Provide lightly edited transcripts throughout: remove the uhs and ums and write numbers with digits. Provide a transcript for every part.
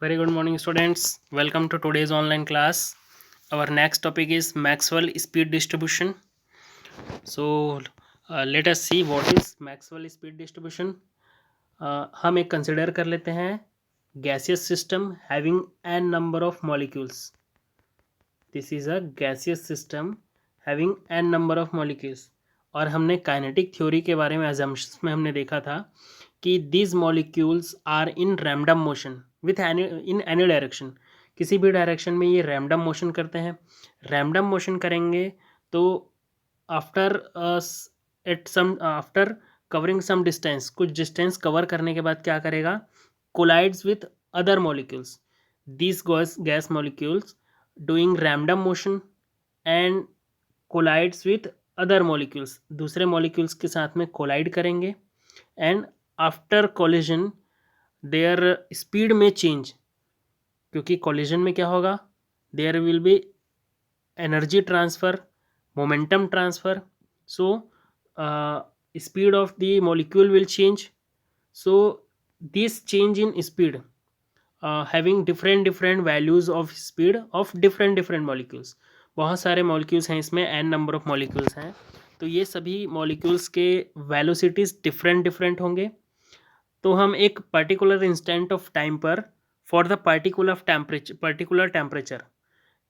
Very good morning, students. Welcome to today's online class. Our next topic is Maxwell speed distribution. So, let us see what is Maxwell speed distribution. हम एक consider कर लेते हैं gaseous system having n number of molecules. This is a gaseous system having n number of molecules. और हमने kinetic theory के बारे में assumptions में हमने देखा था कि these molecules are in random motion with in any direction. किसी भी डायरेक्शन में ये रैंडम मोशन करते हैं. रैंडम मोशन करेंगे तो after after covering some distance, कुछ डिस्टेंस कवर करने के बाद क्या करेगा, collides with other molecules. These gas molecules doing random motion and collides with other molecules, दूसरे मॉलिक्यूल्स के साथ में कोलाइड करेंगे and after collision their speed में चेंज. क्योंकि कोलिजन में क्या होगा, there will be energy transfer, momentum transfer. So speed of the molecule will change. So this change in speed having different values of speed of different molecules. बहुत सारे molecules हैं इसमें, N number of molecules हैं. तो ये सभी molecules के velocities different होंगे. तो हम एक पर्टिकुलर इंस्टेंट ऑफ टाइम पर फॉर द पर्टिकुलर टेम्परेचर,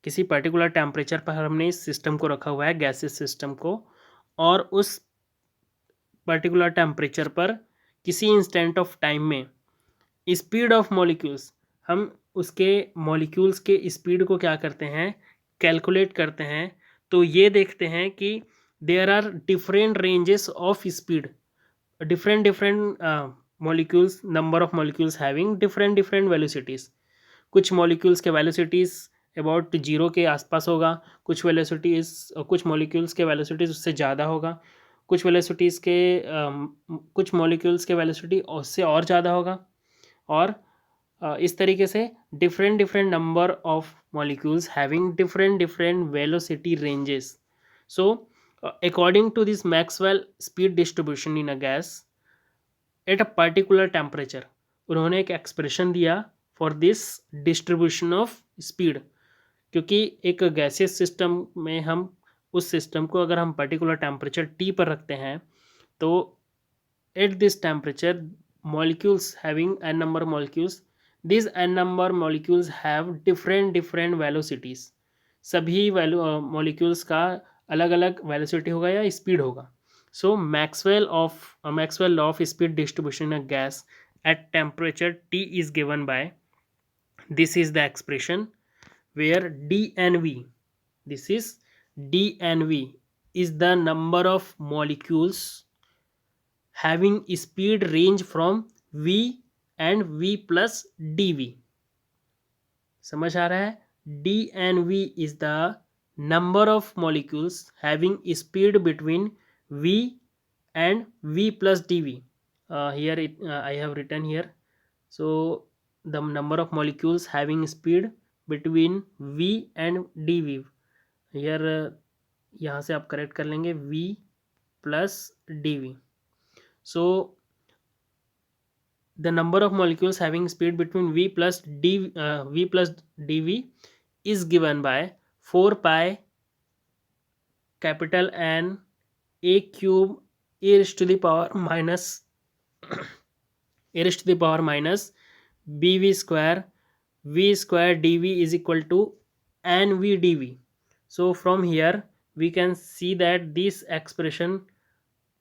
किसी पर्टिकुलर टेम्परेचर पर हमने इस सिस्टम को रखा हुआ है, गैसेस सिस्टम को, और उस पर्टिकुलर टेम्परेचर पर किसी इंस्टेंट ऑफ टाइम में स्पीड ऑफ मॉलिक्यूल्स, हम उसके मॉलिक्यूल्स के स्पीड को क्या करते हैं, कैलकुलेट करते हैं. तो ये देखते हैं कि there are different ranges of speed, different molecules, number of molecules having different velocities. कुछ मॉलिक्यूल्स के वेलोसिटीज़ अबाउट जीरो के आसपास होगा, कुछ मॉलिक्यूल्स के वेलोसिटीज़ उससे ज़्यादा होगा, कुछ मॉलिक्यूल्स के वेलोसिटी उससे और ज़्यादा होगा. और इस तरीके से different number of molecules having different velocity ranges. So according to this Maxwell speed distribution in a gas at a particular temperature, उन्होंने एक एक्सप्रेशन दिया for this distribution of speed. क्योंकि एक गैसियस सिस्टम में हम उस सिस्टम को अगर हम पर्टिकुलर टेम्परेचर टी पर रखते हैं तो at this temperature molecules having N number molecules, this N number molecules have different velocities. सभी मॉलिक्यूल्स का अलग अलग वेलोसिटी होगा या स्पीड होगा. So Maxwell law of speed distribution in a gas at temperature T is given by, this is the expression where dNV, this is dNV is the number of molecules having speed range from V and V plus dV. समझ आ रहा है? dNV is the number of molecules having speed between V and V plus dV. Here I have written here. So the number of molecules having speed between V and dV. Here यहाँ से आप correct कर लेंगे V plus dV. So the number of molecules having speed between V plus dV is given by 4 pi capital N a cube e raised to the power minus bv square v square dv is equal to nv dv. So from here we can see that this expression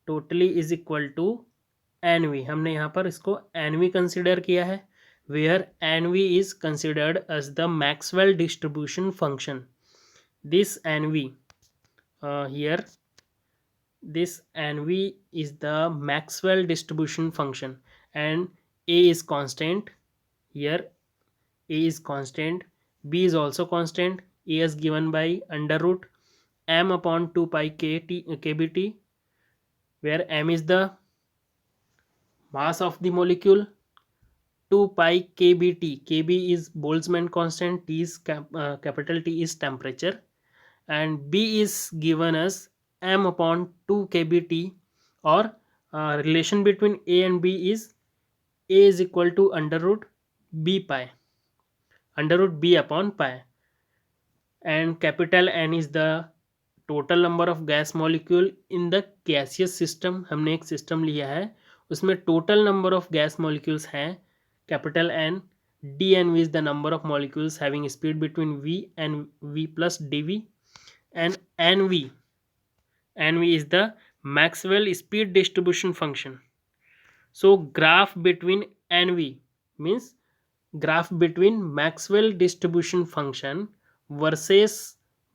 totally is equal to nv. हमने यहाँ पर इसको nv consider किया है, where nv is considered as the Maxwell distribution function. This nv here, this nv is the Maxwell distribution function, and a is constant. Here a is constant, b is also constant. A is given by under root m upon 2 pi kbt, where m is the mass of the molecule, 2 pi kbt, kb is Boltzmann constant, t is capital T is temperature, and b is given as m upon 2 kbt, or relation between a and b is a is equal to under root b pi. Under root B upon pi, and capital N is the total number of gas molecule in the gaseous system. हमने एक system लिया है, उसमें total number of gas molecules हैं capital N. D N V is the number of molecules having speed between V and V plus D V, and N V is the Maxwell speed distribution function. So graph between NV means graph between Maxwell distribution function versus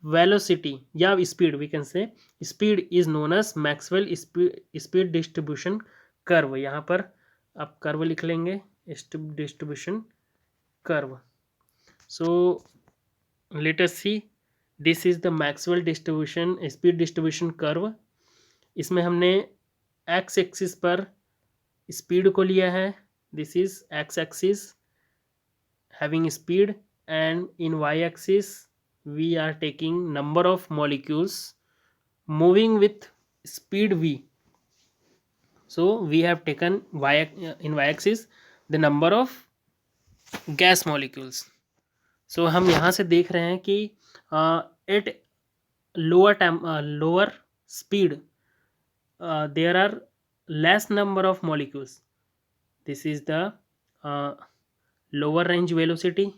velocity या speed, we can say speed is known as Maxwell speed distribution curve। यहाँ पर आप curve लिख लेंगे, distribution curve। So let us see, this is the Maxwell distribution speed distribution curve। इसमें हमने x axis पर speed को लिया है, this is X axis having speed, and in Y axis we are taking number of molecules moving with speed v। so we have taken in y axis the number of gas molecules। so हम यहाँ से देख रहे हैं कि at lower speed there are less number of molecules। this is the lower range velocity।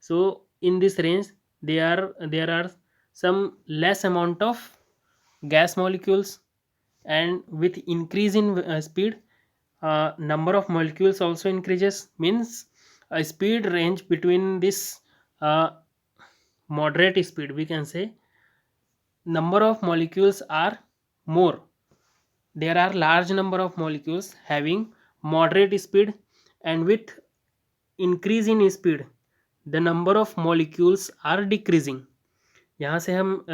so in this range there are some less amount of gas molecules, and with increase in speed number of molecules also increases, means a speed range between this moderate speed, we can say number of molecules are more, there are large number of molecules having moderate speed, and with increase in speed the number of molecules are decreasing। यहाँ से हम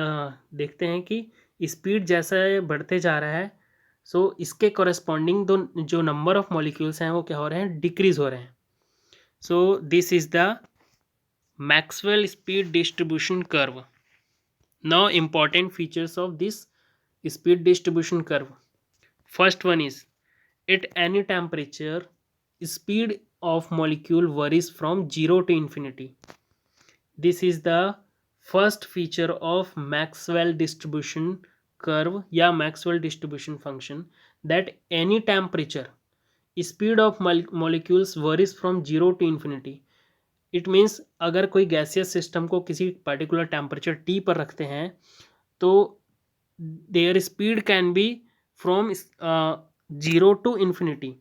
देखते हैं कि speed जैसा बढ़ते जा रहा है, सो इसके कॉरेस्पॉन्डिंग जो नंबर ऑफ मॉलिक्यूल्स हैं वो क्या हो रहे हैं, डिक्रीज हो रहे हैं। So this is the Maxwell speed distribution curve. Now important features of this speed distribution curve. First one is, at any temperature speed of molecule varies from 0 to infinity। this is the first feature of Maxwell distribution curve या Maxwell distribution function, that any temperature speed of molecules varies from 0 to infinity। it means अगर कोई gaseous system को किसी particular temperature T पर रखते हैं तो there speed can be from 0 to infinity,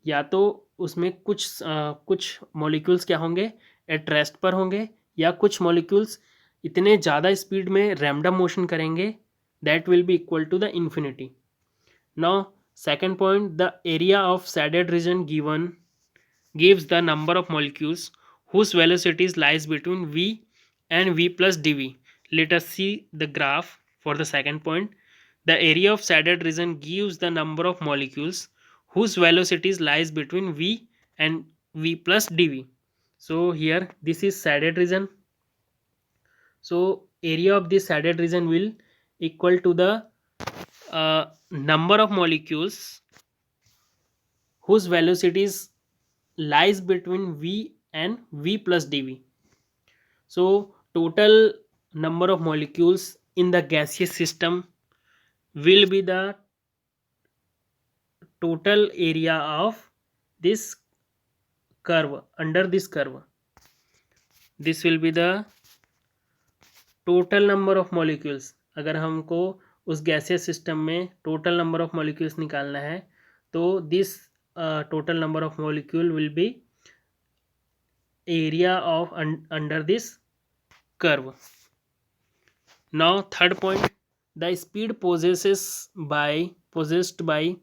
या तो उसमें कुछ मॉलिक्यूल्स क्या होंगे, एट रेस्ट पर होंगे, या कुछ मॉलिक्यूल्स इतने ज़्यादा स्पीड में रैंडम मोशन करेंगे that will be equal to the infinity. Now second point, the area of shaded region gives the number of molecules whose velocities lies between v and v plus dv। let us see the graph for the second point। the area of shaded region gives the number of molecules whose velocities lies between v and v plus dv। so here this is shaded region, so area of this shaded region will equal to the number of molecules whose velocities lies between v and v plus dv। so total number of molecules in the gaseous system will be the total area of this curve, under this curve this will be the total number of molecules। अगर हमको उस gaseous system में total number of molecules निकालना है तो this total number of molecule will be area of under this curve। now third point, the speed possessed by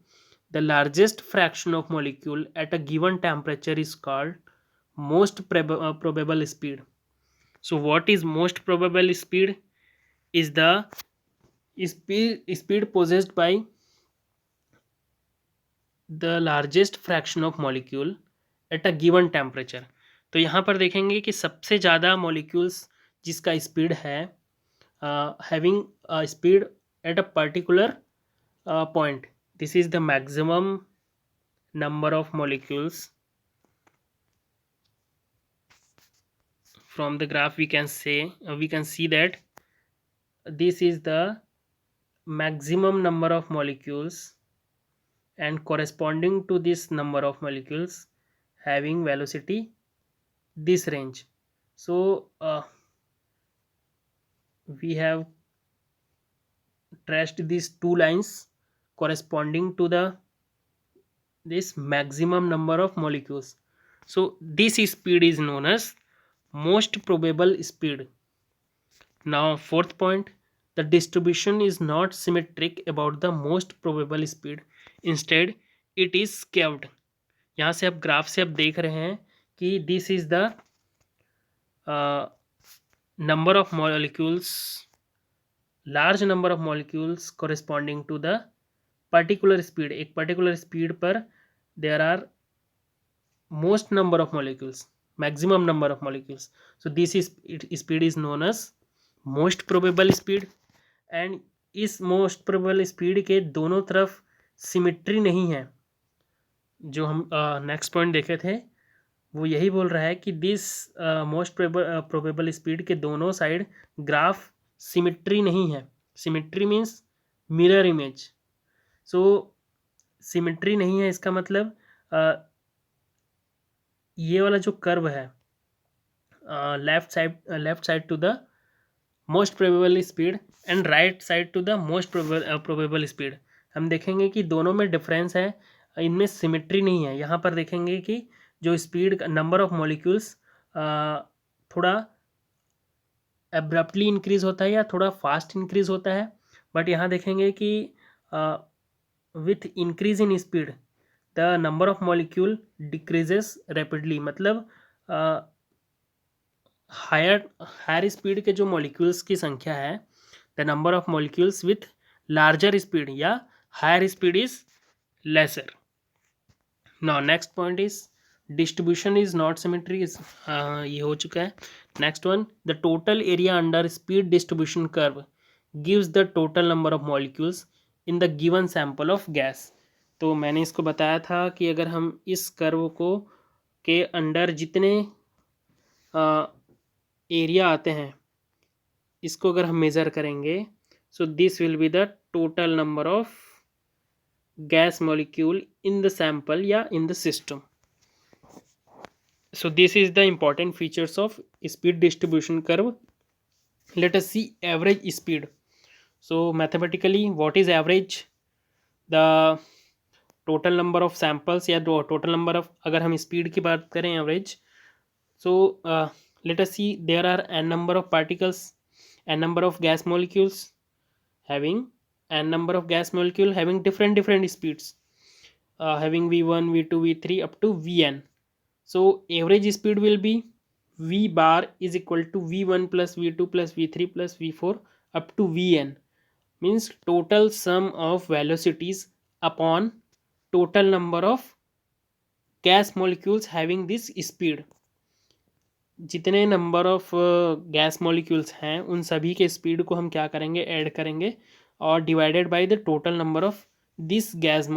the largest fraction of molecule at a given temperature is called most probable speed। so what is most probable speed? is the speed possessed by the largest fraction of molecule at a given temperature। तो यहाँ पर देखेंगे कि सबसे ज़्यादा molecules जिसका speed है having speed at a particular point, this is the maximum number of molecules from the graph we can say we can see that this is the maximum number of molecules, and corresponding to this number of molecules having velocity this range. So we have traced these two lines corresponding to the this maximum number of molecules. So this speed is known as most probable speed. Now fourth point, the distribution is not symmetric about the most probable speed. Instead it is skewed. यहाँ से आप graph से आप देख रहे हैं कि this is the number of molecules, large number of molecules corresponding to the particular speed. एक particular speed पर there are most number of molecules, maximum number of molecules. So this is speed is known as most probable speed. And इस most probable speed के दोनों तरफ symmetry नहीं है. जो हम नेक्स्ट पॉइंट देखे थे वो यही बोल रहा है कि दिस मोस्ट प्रोबेबल स्पीड के दोनों साइड ग्राफ सिमेट्री नहीं है. Symmetry means mirror image. So symmetry नहीं है इसका मतलब ये वाला जो कर्व है left side to the most probable speed and right side to the most probable speed, हम देखेंगे कि दोनों में डिफरेंस है, इनमें सिमेट्री नहीं है. यहाँ पर देखेंगे कि जो स्पीड नंबर ऑफ मॉलिक्यूल्स थोड़ा एब्रप्टली इंक्रीज होता है या थोड़ा फास्ट इंक्रीज होता है. बट यहाँ देखेंगे कि with increase in speed the number of molecule decreases rapidly. मतलब हायर स्पीड के जो मॉलिक्यूल्स की संख्या है, the number of molecules with larger speed या higher speed is lesser. Now next point is distribution is not symmetry. ये हो चुका है. Next one, the total area under speed distribution curve gives the total number of molecules in the given sample of gas. तो मैंने इसको बताया था कि अगर हम इस कर्व को के अंडर जितने एरिया आते हैं इसको अगर हम मेज़र करेंगे, so this will be the total number of gas molecule in the sample या in the system. So this is the important features of speed distribution curve. Let us see average speed. So mathematically what is average? The total number of samples या total number of, अगर हम speed की बात करें average, so let us see there are n number of particles, n number of gas molecules having n number of gas molecule having different speeds, having v1 v2 v3 up to vn. So average speed will be v bar is equal to v1 plus v2 plus v3 plus v4 up to vn, means total sum of velocities upon total number of gas molecules having this speed. जितने number of gas molecules हैं उन सभी के speed को हम क्या करेंगे, add करेंगे और divided by the total number of this gas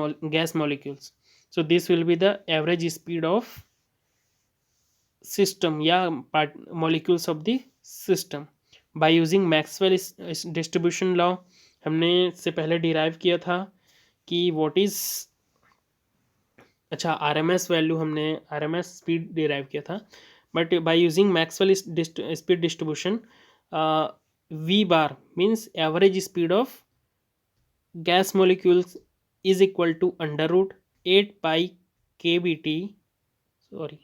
molecules. So this will be the average speed of system या molecules of the system by using Maxwell distribution law. हमने इससे पहले डिराइव किया था कि व्हाट इज, अच्छा आरएमएस वैल्यू, हमने RMS speed derive किया था. But by using Maxwell speed distribution v bar means average speed of gas molecules is equal to under root 8 pi kbt, sorry,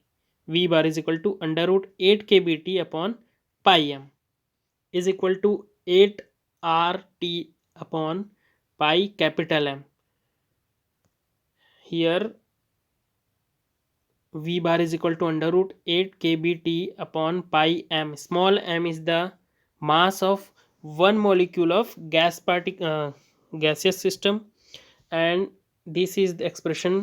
v bar is equal to under root 8 kbt upon pi m is equal to 8 rt upon pi capital M. Here v bar is equal to under root 8 kbt upon pi m. Small m is the mass of one molecule of gaseous system, and this is the expression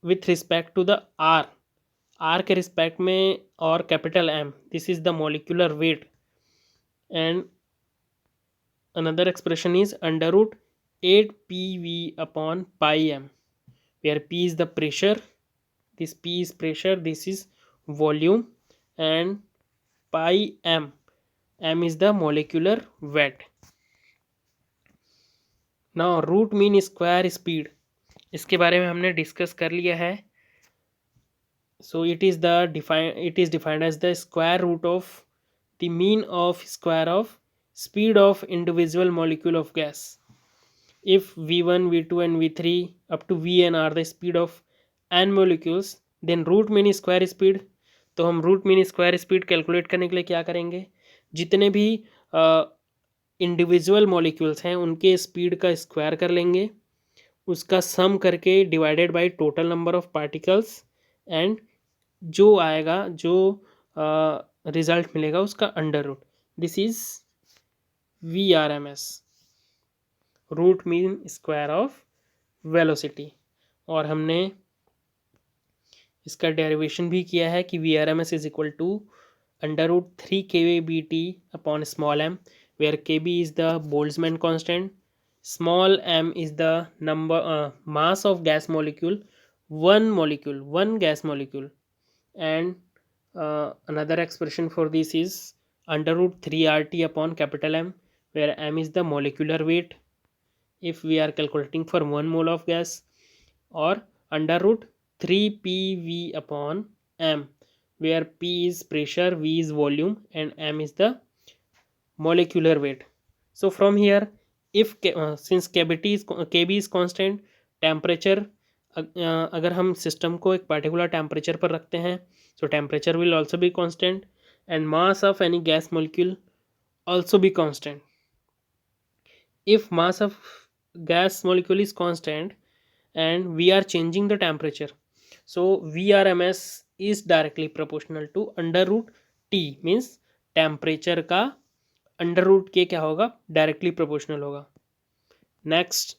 with respect to the r के respect में और capital M, this is the molecular weight, and another expression is under root 8 pv upon pi m, where p is the pressure, this p is pressure, this is volume, and pi m. M is the molecular weight. Now root mean square speed, इसके बारे में हमने discuss कर लिया है. So it is defined as the square root of the mean of square of speed of individual molecule of gas. If v1 v2 and v3 up to vn are the speed of n molecules, then root mean square speed. तो हम root mean square speed calculate करने के लिए क्या करेंगे, जितने भी individual molecules हैं उनके स्पीड का स्क्वायर कर लेंगे, उसका सम करके divided by total number of particles, and जो आएगा, जो रिजल्ट मिलेगा उसका under root. This is VRMS, root mean square of velocity. और हमने इसका डेरिवेशन भी किया है कि VRMS is equal to under root 3 kBT upon small m, where kb is the Boltzmann constant, small m is the mass of gas molecule, one gas molecule, and another expression for this is under root 3RT upon capital M, where m is the molecular weight if we are calculating for 1 mole of gas, or under root 3PV upon m, where P is pressure, V is volume, and m is the molecular weight. So from here, if since kb is constant, temperature, अगर हम system को एक particular temperature पर रखते हैं, so temperature will also be constant, and mass of any gas molecule also be constant. If mass of gas molecule is constant and we are changing the temperature, so VRMS is directly proportional to under root T, means temperature का under root के क्या होगा, directly proportional होगा. Next,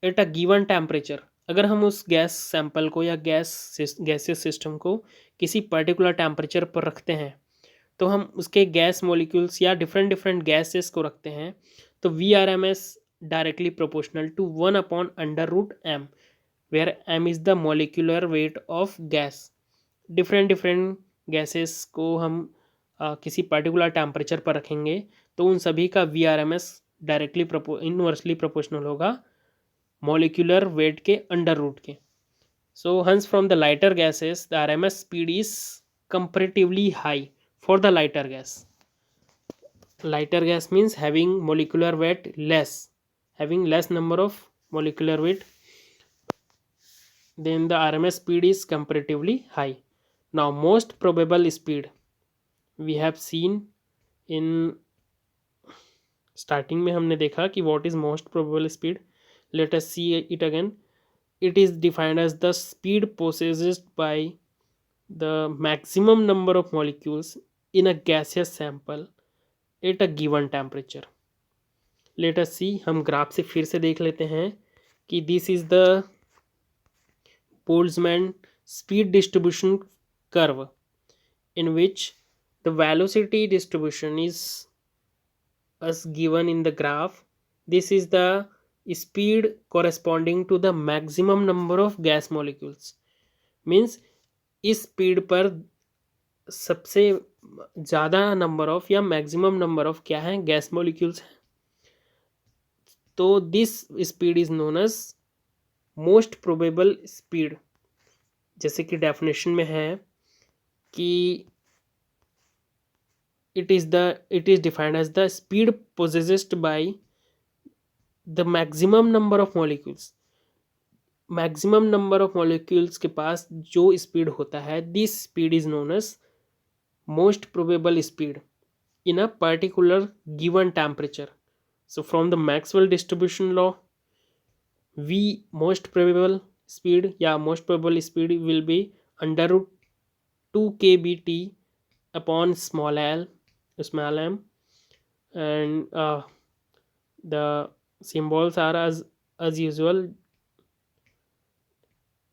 at a given temperature, अगर हम उस gas sample को या गैसियस सिस्टम को किसी पर्टिकुलर टेम्परेचर पर रखते हैं, तो हम उसके गैस मॉलिक्यूल्स या डिफरेंट गैसेस को रखते हैं, तो VRMS directly proportional to 1 upon under root m, where m is the molecular weight of gas. Different gases को हम किसी पर्टिकुलर टेम्परेचर पर रखेंगे तो उन सभी का VRMS डायरेक्टली इनवर्सली प्रोपोर्शनल होगा मोलिकुलर वेट के अंडर रूट के. सो हंस from the lighter gases the RMS speed is comparatively high for the lighter gas. Lighter gas means having molecular weight less, having less number of molecular weight, then the RMS speed is comparatively high. Now most probable speed we have seen in starting में हमने देखा कि what is most probable speed. Let us see it again. It is defined as the speed possessed by the maximum number of molecules in a gaseous sample at a given temperature. Let us see, हम graph से फिर से देख लेते हैं कि this is the Boltzmann speed distribution curve in which the velocity distribution is as given in the graph. This is the speed corresponding to the maximum number of gas molecules, means इस speed पर सबसे ज़्यादा number of या maximum number of क्या है, gas molecules हैं. तो this speed is known as most probable speed. जैसे कि डेफिनेशन में है कि it is defined as the speed possessed by the maximum number of molecules. Maximum number of molecules के पास जो स्पीड होता है, this speed is known as most probable speed in a particular given temperature. So from the Maxwell distribution law, V most probable speed, most probable speed will be under root 2 kBT upon small m, and the symbols are as usual.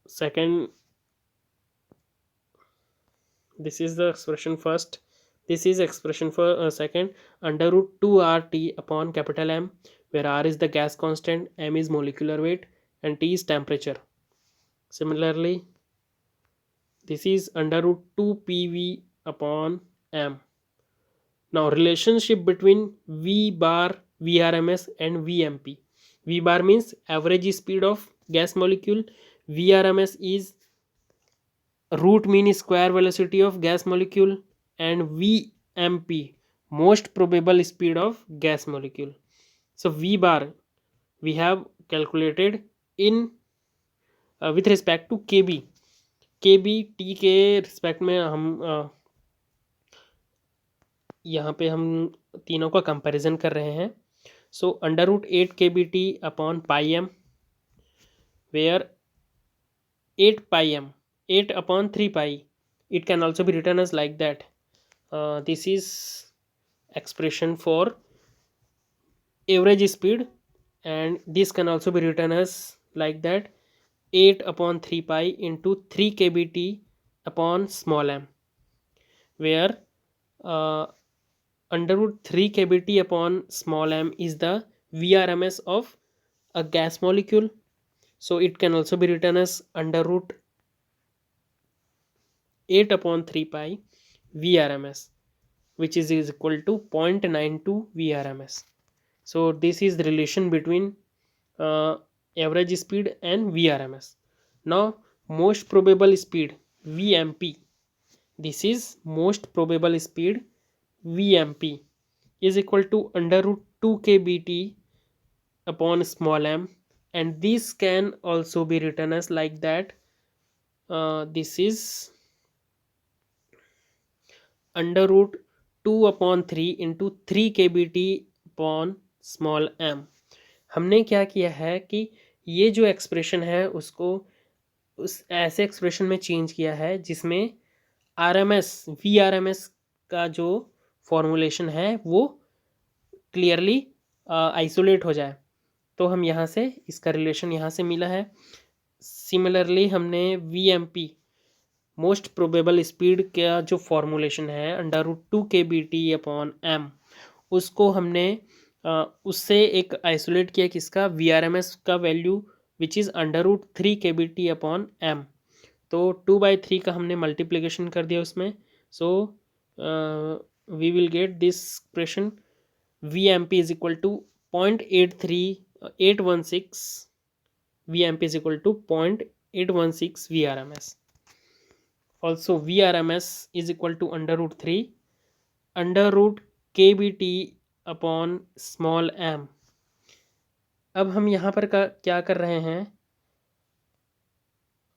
Second, this is the expression first. This is expression for second, under root 2RT upon capital M, where R is the gas constant, M is molecular weight, and T is temperature. Similarly, this is under root 2PV upon m. Now relationship between V bar, Vrms and Vmp. V bar means average speed of gas molecule. Vrms is root mean square velocity of gas molecule, and Vmp most probable speed of gas molecule. So V bar we have calculated in with respect to kb. kb t के respect में हम यहाँ पे हम तीनों का comparison कर रहे हैं. So under root 8 k B T upon pi M, where 8 pi M 8 upon 3 pi, it can also be written as like that. This is expression for average speed, and this can also be written as like that: 8 upon 3 pi into 3 kbt upon small m, where uh, under root 3 kbt upon small m is the vrms of a gas molecule. So it can also be written as under root 8 upon 3 pi vrms, which is equal to 0.92 vrms. So this is the relation between uh, average speed and vrms. Now most probable speed vmp, this is most probable speed vmp, is equal to under root 2 kbt upon small m, and this can also be written as like that. This is under root 2/3 into 3 kbt upon small m. हमने क्या किया है कि ये जो expression है उसको उस ऐसे एक्सप्रेशन में चेंज किया है जिसमें R M S V R M S का जो फॉर्मूलेशन है वो क्लियरली आइसोलेट हो जाए. तो हम यहाँ से इसका रिलेशन यहाँ से मिला है. सिमिलरली हमने V M P most probable speed का जो फॉर्मूलेशन है अंडर रूट 2 के बी टी अपॉन एम, उसको हमने उससे एक आइसोलेट किया किसका वी आर एम एस का value which is under root 3 k B T upon M. तो 2/3 का हमने मल्टीप्लिकेशन कर दिया उसमें. So we will get this expression V M P is equal to 0.83816 V M P is equal to 0.816 V R M S. Also vrms is equal to under root 3 under root kbt upon small m. अब हम यहाँ पर क्या कर रहे हैं,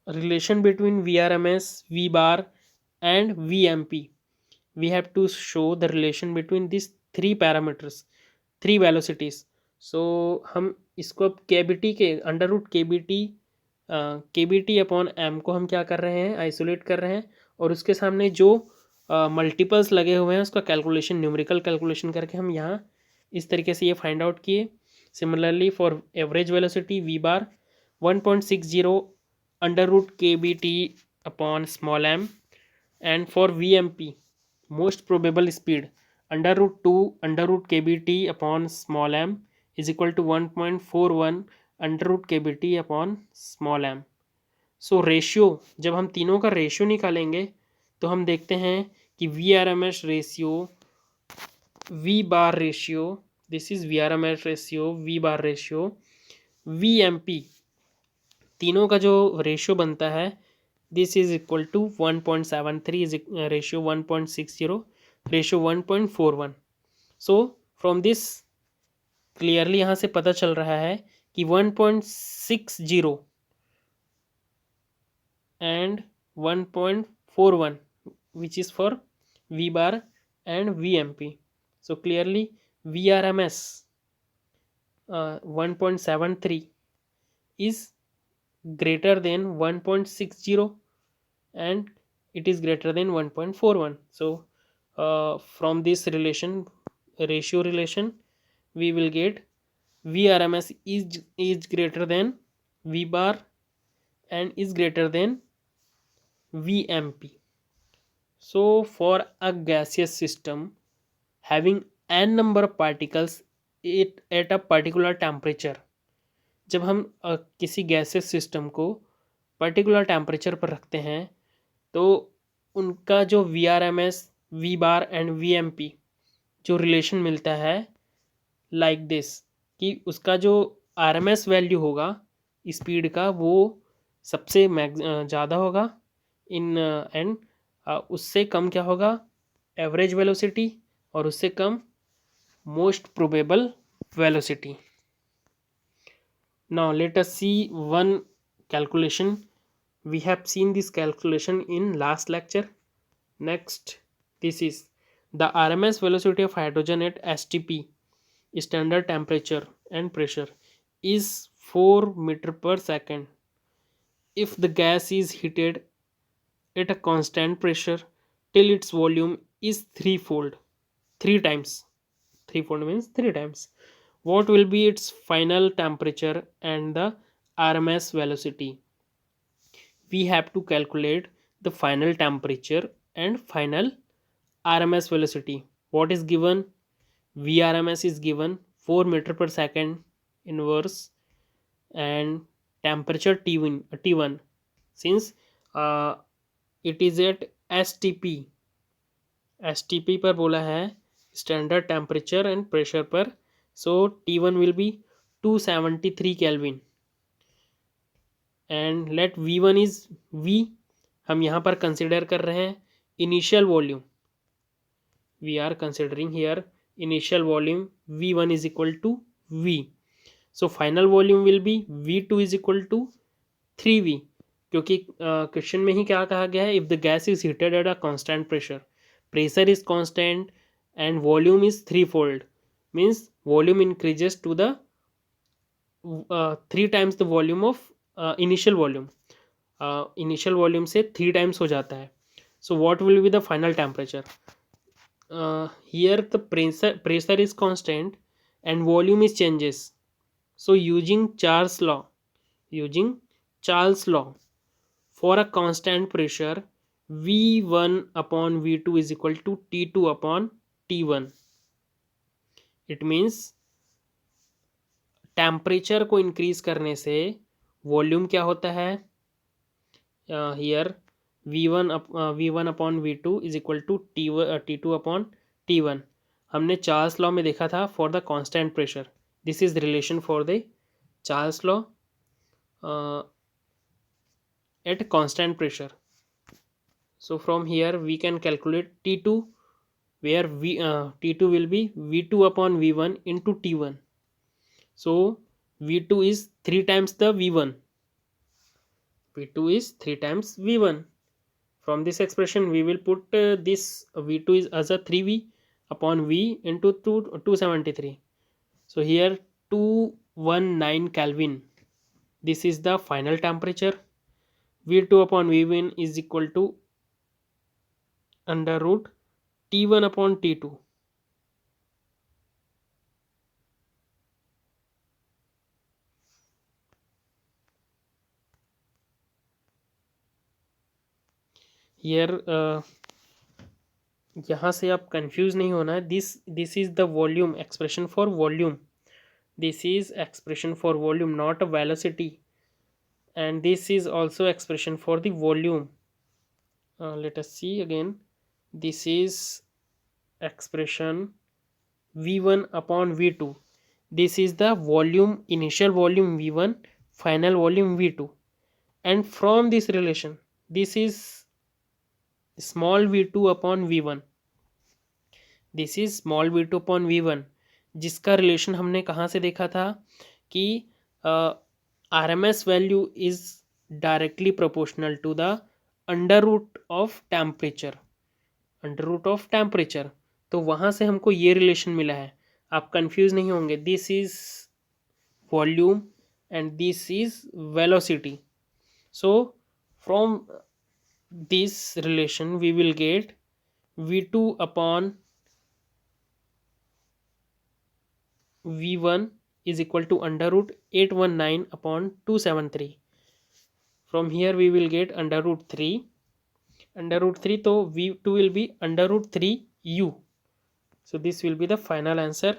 relation between vrms v bar and vmp. We have to show the relation between these three parameters, three velocities. So हम इसको अब kbt के under root kbt upon m को हम क्या कर रहे हैं, आइसोलेट कर रहे हैं, और उसके सामने जो मल्टीपल्स लगे हुए हैं उसका कैलकुलेशन, न्यूमेरिकल कैलकुलेशन करके हम यहाँ इस तरीके से ये फाइंड आउट किए. Similarly for average velocity V bar 1.60 under root kbt upon small m, and for vmp most probable speed under root 2 under root kbt upon small m is equal to 1.41 under root kbt upon small m. So ratio, जब हम तीनों का ratio निकालेंगे तो हम देखते हैं कि V R M S ratio, V bar ratio, this is V R M S ratio, V bar ratio, V M P, तीनों का जो रेशियो बनता है this is equal to 1.73 is ratio 1.60 ratio 1.41. So from this clearly यहाँ से पता चल रहा है कि 1.60 and 1.41 which is for V bar and VMP. So clearly VRMS 1.73 is greater than 1.60 and it is greater than 1.41. So from this ratio relation we will get VRMS is greater than V bar and is greater than VMP. So for a gaseous system having n number of particles at a particular temperature, जब हम किसी gases system को particular temperature पर रखते हैं तो उनका जो VRMS V bar and V M P जो रिलेशन मिलता है लाइक दिस, कि उसका जो आर एम एस वैल्यू होगा स्पीड का वो सबसे ज़्यादा होगा इन एंड उससे कम क्या होगा एवरेज वेलोसिटी, और उससे कम most probable velocity. Now let us see one calculation. We have seen this calculation in last lecture. Next, this is the RMS velocity of hydrogen at STP, standard temperature and pressure, is 4 meter per second. If the gas is heated at a constant pressure till its volume is threefold, three times. Threefold means three times. What will be its final temperature and the RMS velocity? We have to calculate the final temperature and final RMS velocity. What is given? VRMS is given 4 meter per second inverse, and temperature T1 since uh, it is at STP. STP पर बोला है standard temperature and pressure पर, so T1 will be 273 kelvin and let V1 is V. हम यहाँ पर consider कर रहे हैं initial volume. We are considering here initial volume V1 is equal to V. So final volume will be V2 is equal to 3V, क्योंकि question में ही क्या कहा गया है, if the gas is heated at a constant pressure, pressure is constant and volume is threefold, means volume increases to the three times the volume of initial volume. Initial volume से three times हो जाता है. So what will be the final temperature? Here the pressure is constant and volume is changes. So using Charles law for a constant pressure, V1 upon V2 is equal to T2 upon T1. It means temperature को increase करने से volume क्या होता है. Here V1 upon V2 is equal to T2 upon T1. हमने Charles law में देखा था for the constant pressure. This is relation for the Charles law at constant pressure. So from here we can calculate T2, where T2 will be V2 upon V1 into T1. So V2 is 3 times the V1. V2 is 3 times V1. From this expression we will put this V2 is as a 3V upon V into 273. So here 219 Kelvin. This is the final temperature. V2 upon V1 is equal to under root T1 upon T2. Here यहाँ से आप confuse नहीं होना है. This is the volume expression for volume. This is expression for volume, not a velocity. And this is also expression for the volume. Let us see again. This is expression V1 upon V2. This is the volume, initial volume V1, final volume V2. And from this relation, this is small v2 upon v1. This is small v2 upon v1, जिसका relation हमने कहाँ से देखा था कि RMS value is directly proportional to the under root of temperature. Under root of temperature, तो वहाँ से हमको ये रिलेशन मिला है. आप कंफ्यूज नहीं होंगे. This is volume and this is velocity. So from this relation we will get V2 upon V1 is equal to under root 819 upon 273. From here we will get under root 3. Under root 3, so V2 will be under root 3u. So this will be the final answer.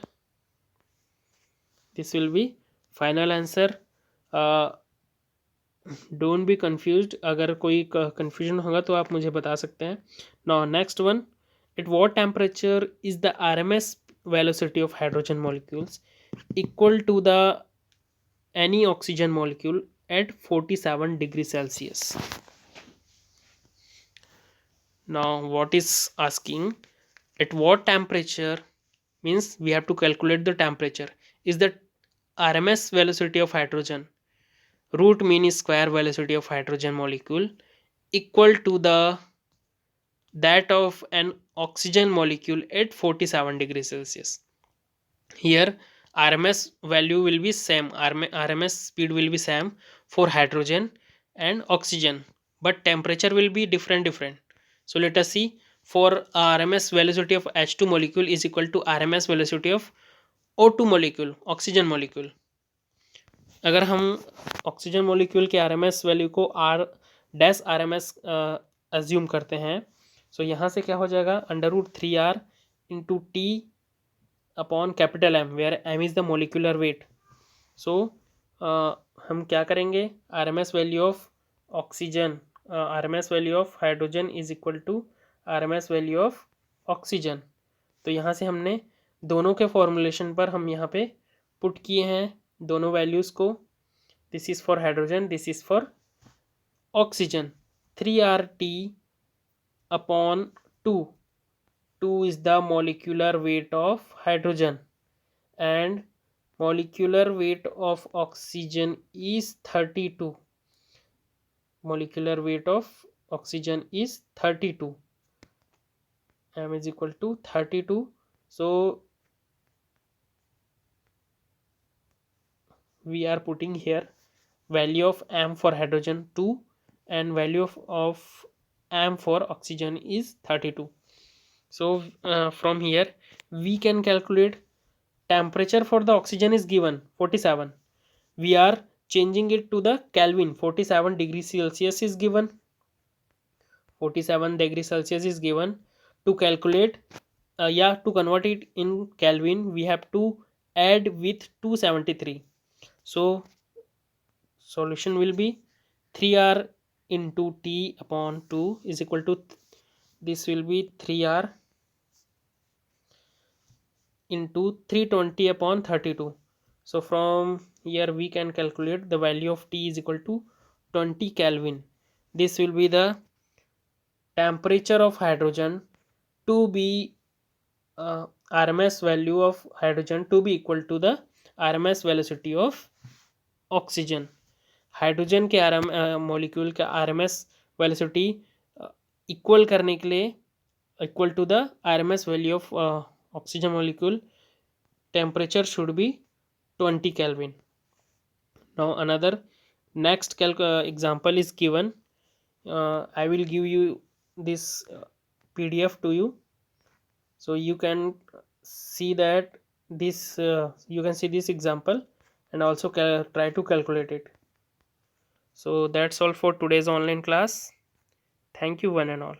This will be final answer. Don't be confused. अगर कोई confusion होगा तो आप मुझे बता सकते हैं. Now next one, at what temperature is the RMS velocity of hydrogen molecules equal to the any oxygen molecule at 47 degrees Celsius. Now what is asking, at what temperature, means we have to calculate the temperature, is the RMS velocity of hydrogen, root mean square velocity of hydrogen molecule, equal to the that of an oxygen molecule at 47 degrees Celsius. Here RMS value will be same, RMS speed will be same for hydrogen and oxygen, but temperature will be different. So let us see, for RMS velocity of H2 molecule is equal to RMS velocity of O2 molecule, oxygen molecule. अगर हम oxygen molecule के RMS value को R-RMS assume करते हैं, सो यहाँ से क्या हो जाएगा, √3R into T upon capital M, where M is the molecular weight. So हम क्या करेंगे, RMS value of oxygen, RMS value of hydrogen is equal to RMS value of oxygen. तो यहाँ से हमने दोनों के फॉर्मुलेशन पर हम यहाँ पे पुट किए हैं दोनों वैल्यूज़ को. This is for hydrogen, this is for oxygen. 3RT upon 2 is the molecular weight of hydrogen and molecular weight of oxygen is 32. Molecular weight of oxygen is 32. M is equal to 32. So we are putting here value of M for hydrogen 2 and value of M for oxygen is 32. So from here we can calculate temperature for the oxygen is given 47. We are changing it to the Kelvin. 47 degrees Celsius is given. 47 degrees Celsius is given. To calculate, to convert it in Kelvin, we have to add with 273. So solution will be 3R into T upon 2 is equal to, this will be 3R into 320 upon 32. So from here we can calculate the value of T is equal to 20 Kelvin. This will be the temperature of hydrogen to be RMS value of hydrogen to be equal to the RMS velocity of oxygen. Hydrogen के molecule का RMS velocity equal करने के लिए equal to the RMS value of oxygen molecule, temperature should be 20 Kelvin. Now another next example is given. I will give you this PDF to you, so you can see that this you can see this example and also try to calculate it. So that's all for today's online class. Thank you one and all.